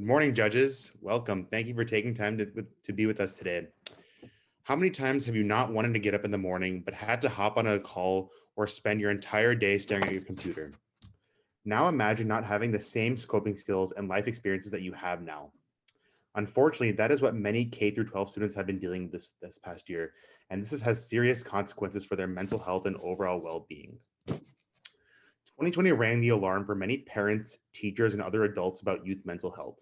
morning, judges. Welcome. Thank you for taking time to be with us today. How many times have you not wanted to get up in the morning, but had to hop on a call or spend your entire day staring at your computer? Now imagine not having the same scoping skills and life experiences that you have now. Unfortunately, that is what many K through 12 students have been dealing with this past year, and has serious consequences for their mental health and overall well-being. 2020 rang the alarm for many parents, teachers, and other adults about youth mental health.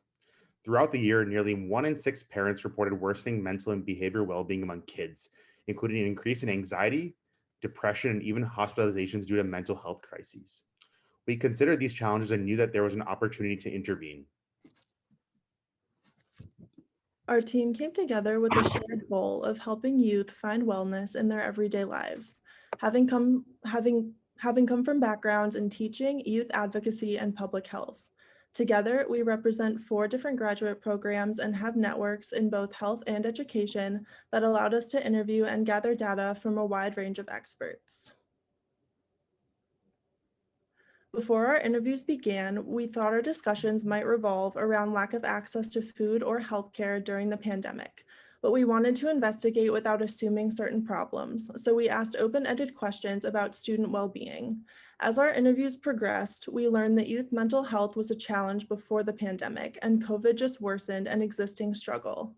Throughout the year, nearly 1 in 6 parents reported worsening mental and behavioral well-being among kids, including an increase in anxiety, depression, and even hospitalizations due to mental health crises. We considered these challenges and knew that there was an opportunity to intervene. Our team came together with a shared goal of helping youth find wellness in their everyday lives. Having come from backgrounds in teaching, youth advocacy, and public health. Together, we represent 4 different graduate programs and have networks in both health and education that allowed us to interview and gather data from a wide range of experts. Before our interviews began, we thought our discussions might revolve around lack of access to food or healthcare during the pandemic, but we wanted to investigate without assuming certain problems, so we asked open-ended questions about student well-being. As our interviews progressed, we learned that youth mental health was a challenge before the pandemic, and COVID just worsened an existing struggle.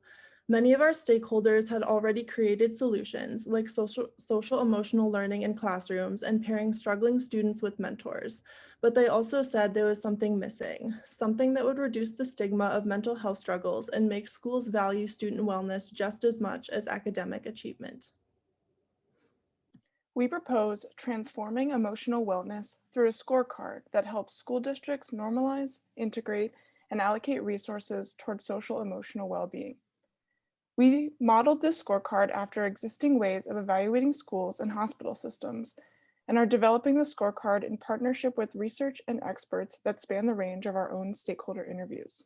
Many of our stakeholders had already created solutions like social emotional learning in classrooms and pairing struggling students with mentors, but they also said there was something missing, something that would reduce the stigma of mental health struggles and make schools value student wellness just as much as academic achievement. We propose transforming emotional wellness through a scorecard that helps school districts normalize, integrate, and allocate resources toward social emotional well-being. We modeled this scorecard after existing ways of evaluating schools and hospital systems, and are developing the scorecard in partnership with research and experts that span the range of our own stakeholder interviews.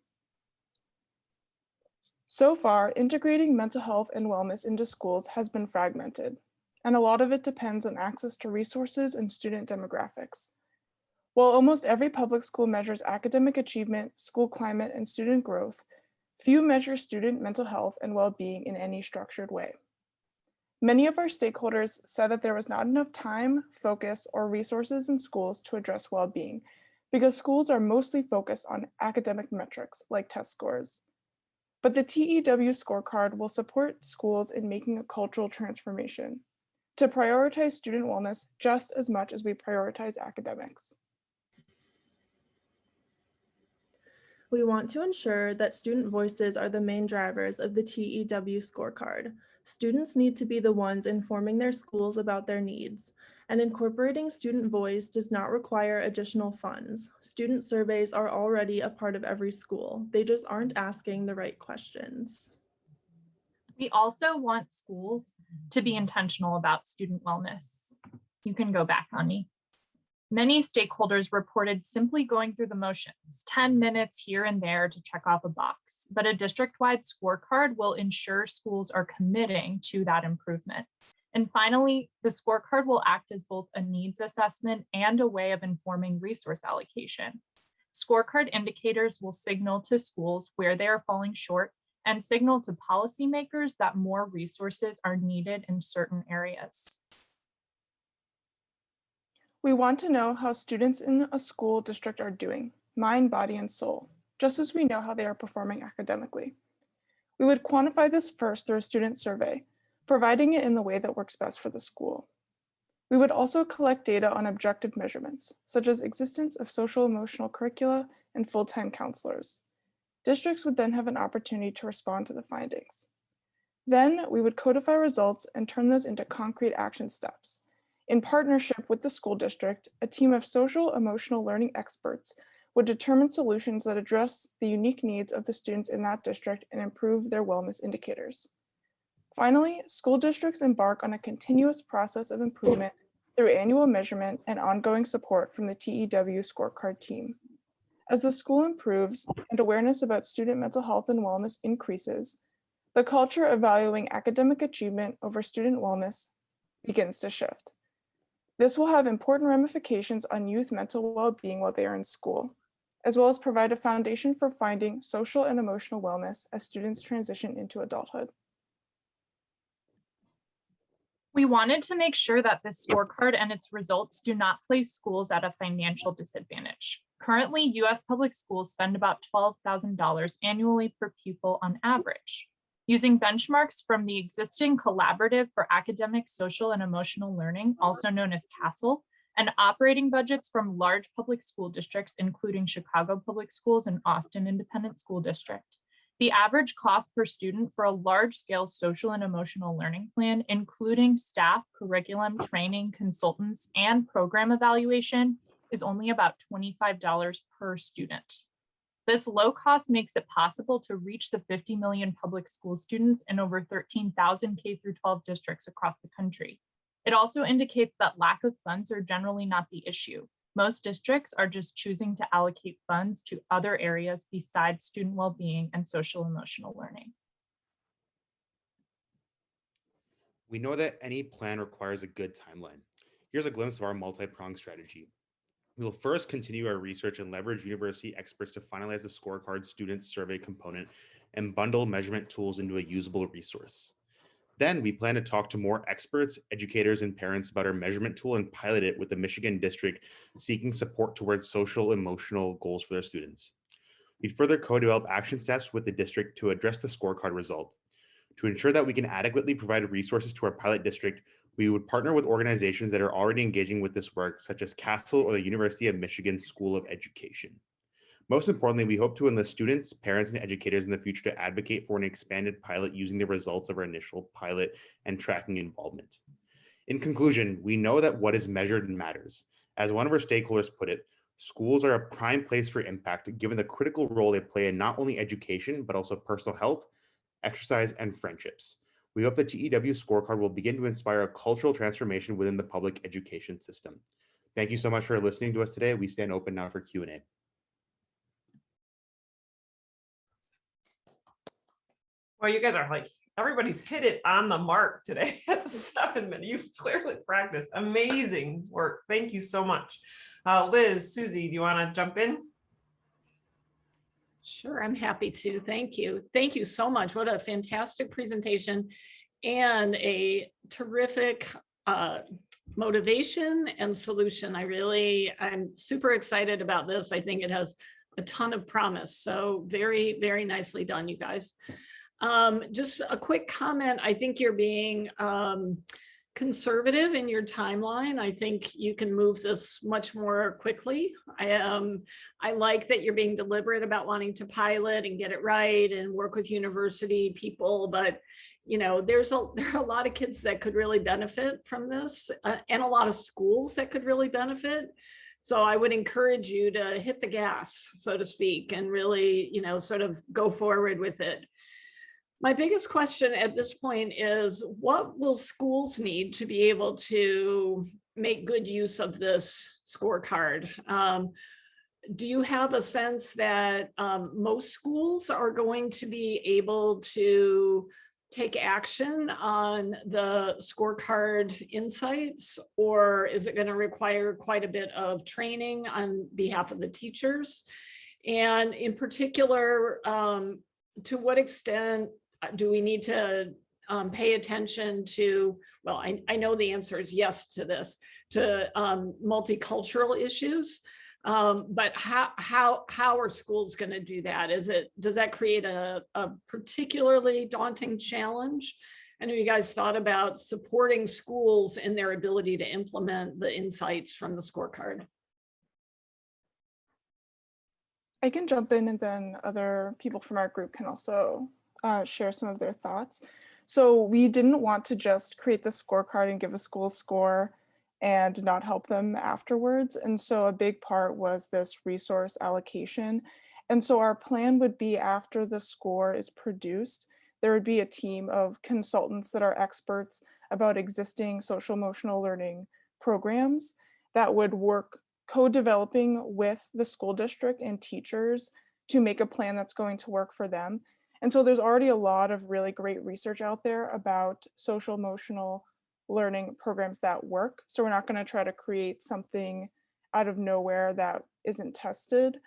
So far, integrating mental health and wellness into schools has been fragmented, and a lot of it depends on access to resources and student demographics. While almost every public school measures academic achievement, school climate, and student growth, few measure student mental health and well-being in any structured way. Many of our stakeholders said that there was not enough time, focus, or resources in schools to address well-being because schools are mostly focused on academic metrics like test scores. But the TEW Scorecard will support schools in making a cultural transformation to prioritize student wellness just as much as we prioritize academics. We want to ensure that student voices are the main drivers of the TEW scorecard. Students need to be the ones informing their schools about their needs, and incorporating student voice does not require additional funds. Student surveys are already a part of every school. They just aren't asking the right questions. We also want schools to be intentional about student wellness. You can go back, Ani. Many stakeholders reported simply going through the motions, 10 minutes here and there to check off a box, but a district-wide scorecard will ensure schools are committing to that improvement. And finally, the scorecard will act as both a needs assessment and a way of informing resource allocation. Scorecard indicators will signal to schools where they are falling short and signal to policymakers that more resources are needed in certain areas. We want to know how students in a school district are doing, mind, body, and soul, just as we know how they are performing academically. We would quantify this first through a student survey, providing it in the way that works best for the school. We would also collect data on objective measurements, such as existence of social emotional curricula and full-time counselors. Districts would then have an opportunity to respond to the findings. Then we would codify results and turn those into concrete action steps. In partnership with the school district, a team of social emotional learning experts would determine solutions that address the unique needs of the students in that district and improve their wellness indicators. Finally, school districts embark on a continuous process of improvement through annual measurement and ongoing support from the TEW Scorecard team. As the school improves and awareness about student mental health and wellness increases, the culture of valuing academic achievement over student wellness begins to shift. This will have important ramifications on youth mental well-being while they are in school. as well as provide a foundation for finding social and emotional wellness as students transition into adulthood. We wanted to make sure that this scorecard and its results do not place schools at a financial disadvantage. Currently, US public schools spend about $12,000 annually per pupil on average. Using benchmarks from the existing Collaborative for Academic, Social, and Emotional Learning, also known as CASEL, and operating budgets from large public school districts, including Chicago Public Schools and Austin Independent School District, the average cost per student for a large-scale social and emotional learning plan, including staff, curriculum, training, consultants, and program evaluation, is only about $25 per student. This low cost makes it possible to reach the 50 million public school students in over 13,000 K-12 districts across the country. It also indicates that lack of funds are generally not the issue. Most districts are just choosing to allocate funds to other areas besides student well-being and social emotional learning. We know that any plan requires a good timeline. Here's a glimpse of our multi-pronged strategy. We will first continue our research and leverage university experts to finalize the scorecard student survey component and bundle measurement tools into a usable resource. Then we plan to talk to more experts, educators, and parents about our measurement tool and pilot it with the Michigan district seeking support towards social emotional goals for their students. We further co-develop action steps with the district to address the scorecard result. To ensure that we can adequately provide resources to our pilot district, we would partner with organizations that are already engaging with this work, such as CASEL or the University of Michigan School of Education. Most importantly, we hope to enlist students, parents, and educators in the future to advocate for an expanded pilot using the results of our initial pilot and tracking involvement. In conclusion, we know that what is measured matters. As one of our stakeholders put it, schools are a prime place for impact, given the critical role they play in not only education, but also personal health, exercise, and friendships. We hope the TEW Scorecard will begin to inspire a cultural transformation within the public education system. Thank you so much for listening to us today. We stand open now for Q&A. Well, you guys are like, everybody's hit it on the mark today at the 7 minute. You've clearly practiced. Amazing work. Thank you so much. Liz, Suzy, do you want to jump in? Sure, I'm happy to. Thank you. Thank you so much. What a fantastic presentation and a terrific motivation and solution. I'm super excited about this. I think it has a ton of promise. So very, very nicely done, you guys. Just a quick comment. I think you're being conservative in your timeline. I think you can move this much more quickly. I like that you're being deliberate about wanting to pilot and get it right and work with university people, but you know, there are a lot of kids that could really benefit from this and a lot of schools that could really benefit. So I would encourage you to hit the gas, so to speak, and really, you know, sort of go forward with it. My biggest question at this point is, what will schools need to be able to make good use of this scorecard? Do you have a sense that most schools are going to be able to take action on the scorecard insights, or is it going to require quite a bit of training on behalf of the teachers? And in particular, to what extent do we need to pay attention to, well, I know the answer is yes to this, to multicultural issues, but how are schools going to do that? Does that create a particularly daunting challenge? I know you guys thought about supporting schools in their ability to implement the insights from the scorecard. I can jump in and then other people from our group can also share some of their thoughts. So we didn't want to just create the scorecard and give a school a score and not help them afterwards. And so a big part was this resource allocation. And so our plan would be, after the score is produced, there would be a team of consultants that are experts about existing social emotional learning programs that would work co-developing with the school district and teachers to make a plan that's going to work for them. And so there's already a lot of really great research out there about social emotional learning programs that work. So we're not going to try to create something out of nowhere that isn't tested.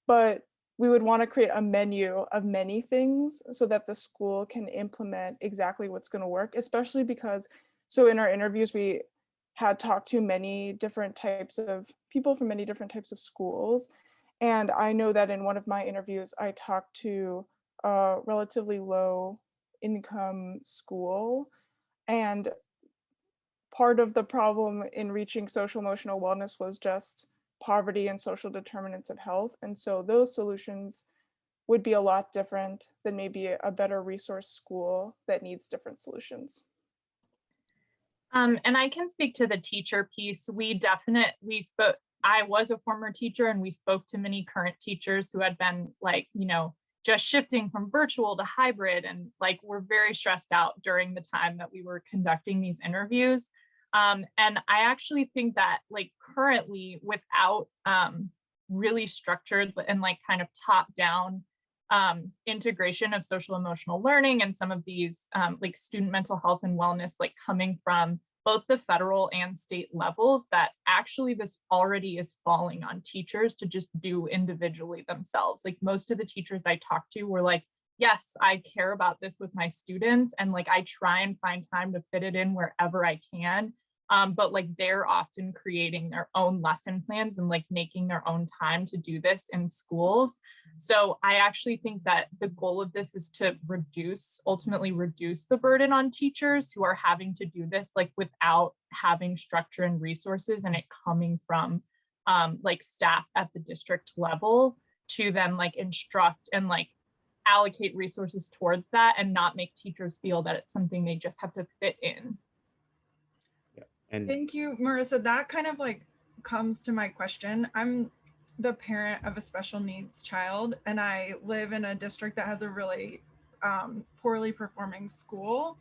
but we would want to create a menu of many things so that the school can implement exactly what's going to work, especially because, so in our interviews, we had talked to many different types of people from many different types of schools. And I know that in one of my interviews, I talked to a relatively low income school, and part of the problem in reaching social emotional wellness was just poverty and social determinants of health. And so those solutions would be a lot different than maybe a better resource school that needs different solutions. And I can speak to the teacher piece. I was a former teacher, and we spoke to many current teachers who had been like, just shifting from virtual to hybrid, and like were very stressed out during the time that we were conducting these interviews. And I actually think that like currently, without really structured and like kind of top down integration of social emotional learning and some of these like student mental health and wellness, like coming from both the federal and state levels, that actually this already is falling on teachers to just do individually themselves. Like most of the teachers I talked to were like, yes, I care about this with my students, and like I try and find time to fit it in wherever I can. But like they're often creating their own lesson plans and like making their own time to do this in schools. So I actually think that the goal of this is to ultimately reduce the burden on teachers who are having to do this like without having structure and resources, and it coming from like staff at the district level to then like instruct and like allocate resources towards that, and not make teachers feel that it's something they just have to fit in. And thank you, Marissa. That kind of like comes to my question. I'm the parent of a special needs child, and I live in a district that has a really poorly performing school.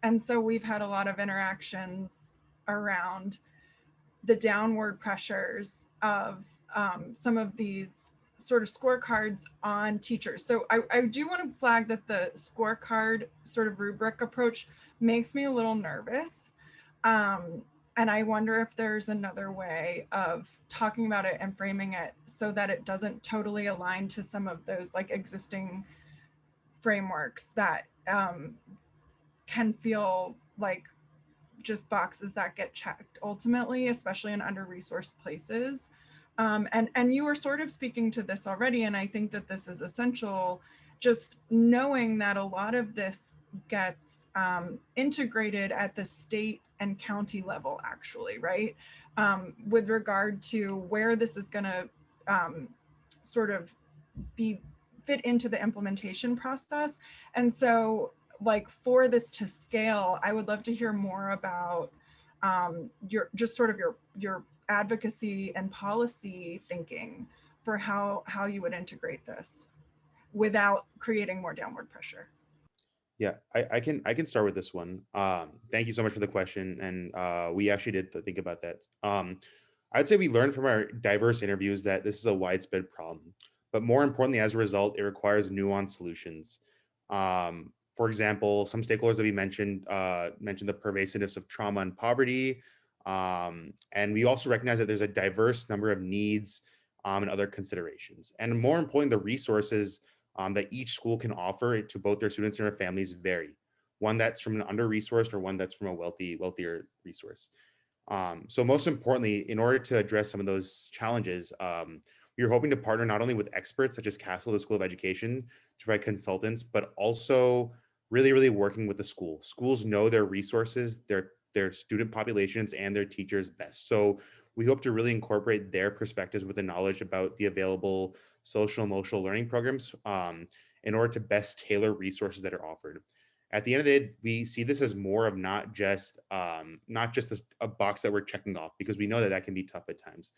And so we've had a lot of interactions around the downward pressures of some of these sort of scorecards on teachers. So I do want to flag that the scorecard sort of rubric approach makes me a little nervous. And I wonder if there's another way of talking about it and framing it so that it doesn't totally align to some of those like existing frameworks that can feel like just boxes that get checked ultimately, especially in under-resourced places. And you were sort of speaking to this already, and I think that this is essential, just knowing that a lot of this gets integrated at the state and county level, actually, right? With regard to where this is going to sort of fit into the implementation process. And so like for this to scale, I would love to hear more about your advocacy and policy thinking for how you would integrate this without creating more downward pressure. yeah, I can start with this one. Thank you so much for the question. And we actually did think about that. I'd say we learned from our diverse interviews that this is a widespread problem, but more importantly, as a result, it requires nuanced solutions. For example, some stakeholders that we mentioned the pervasiveness of trauma and poverty. And we also recognize that there's a diverse number of needs and other considerations. And more importantly, the resources that each school can offer to both their students and their families vary. One that's from an under-resourced or one that's from a wealthier resource. So most importantly, in order to address some of those challenges, we were hoping to partner not only with experts such as Castle, the School of Education, to provide consultants, but also really working with the school. Schools know their resources, their student populations, and their teachers best. So we hope to really incorporate their perspectives with the knowledge about the available social emotional learning programs in order to best tailor resources that are offered. At the end of the day, we see this as more of not just a box that we're checking off, because we know that that can be tough at times.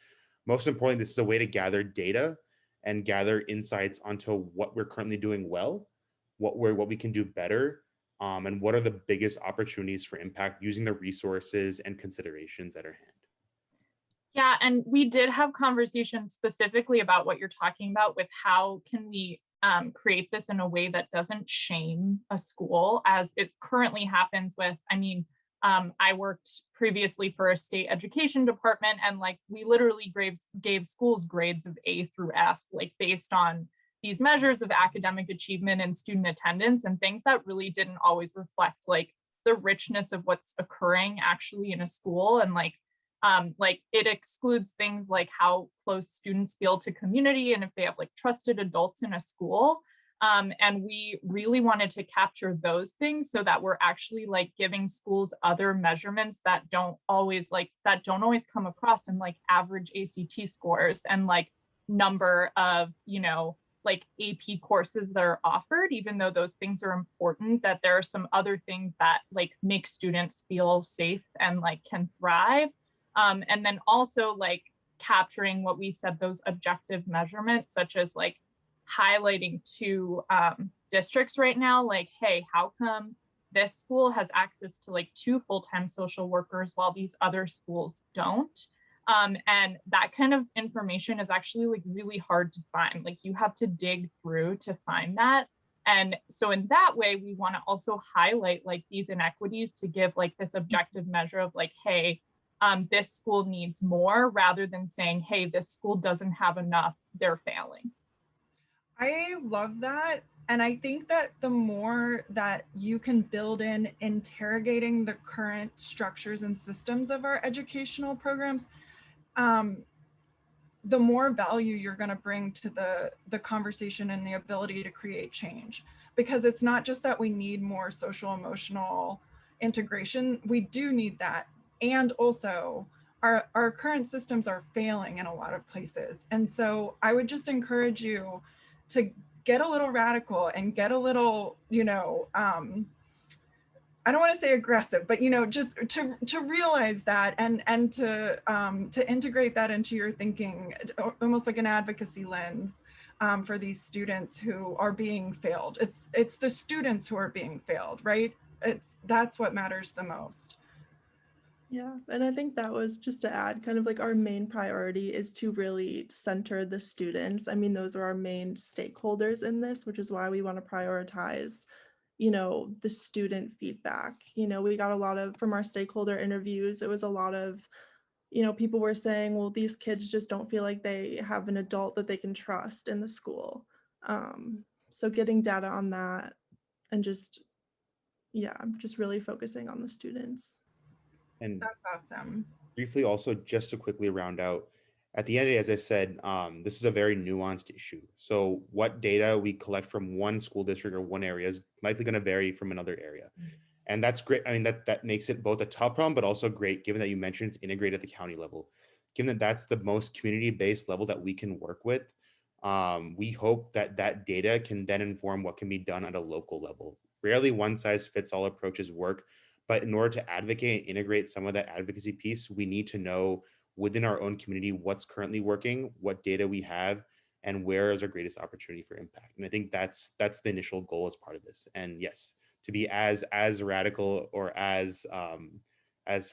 Most importantly, this is a way to gather data and gather insights onto what we're currently doing well, what we can do better, and what are the biggest opportunities for impact using the resources and considerations at our hand. Yeah, and we did have conversations specifically about what you're talking about with how can we create this in a way that doesn't shame a school, as it currently happens with, I worked previously for a state education department, and like we literally gave schools grades of A through F, like based on these measures of academic achievement and student attendance, and things that really didn't always reflect like the richness of what's occurring actually in a school. And like it excludes things like how close students feel to community and if they have like trusted adults in a school. And we really wanted to capture those things so that we're actually like giving schools other measurements that don't always come across in like average ACT scores and like number of, like AP courses that are offered, even though those things are important, that there are some other things that like make students feel safe and like can thrive. And then also like capturing what we said, those objective measurements, such as like highlighting to districts right now, like, hey, how come this school has access to like 2 full-time social workers while these other schools don't? And that kind of information is actually like really hard to find. Like you have to dig through to find that. And so in that way, we want to also highlight like these inequities to give like this objective measure of like, hey, this school needs more, rather than saying, hey, this school doesn't have enough, they're failing. I love that. And I think that the more that you can build in interrogating the current structures and systems of our educational programs, the more value you're going to bring to the conversation and the ability to create change. Because it's not just that we need more social emotional integration, we do need that. And also our current systems are failing in a lot of places. And so I would just encourage you to get a little radical and get a little, I don't want to say aggressive, but just to realize that and to integrate that into your thinking, almost like an advocacy lens for these students who are being failed. It's the students who are being failed, right? That's what matters the most. Yeah, and I think that was just to add, kind of like our main priority is to really center the students. I mean, those are our main stakeholders in this, which is why we want to prioritize, the student feedback. We got a lot of, from our stakeholder interviews, it was a lot of, people were saying, well, these kids just don't feel like they have an adult that they can trust in the school. So getting data on that and just really focusing on the students. And That's awesome. briefly, also just to quickly round out, at the end of the day, as I said, this is a very nuanced issue. So what data we collect from one school district or one area is likely going to vary from another area. And that's great. I mean, that makes it both a tough problem, but also great, given that you mentioned it's integrated at the county level. Given that that's the most community-based level that we can work with, we hope that that data can then inform what can be done at a local level. Rarely one-size-fits-all approaches work, but in order to advocate and integrate some of that advocacy piece, we need to know within our own community what's currently working, what data we have, and where is our greatest opportunity for impact. And I think that's the initial goal as part of this. And yes, to be as radical or as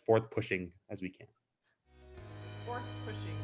forth pushing as we can. Forth pushing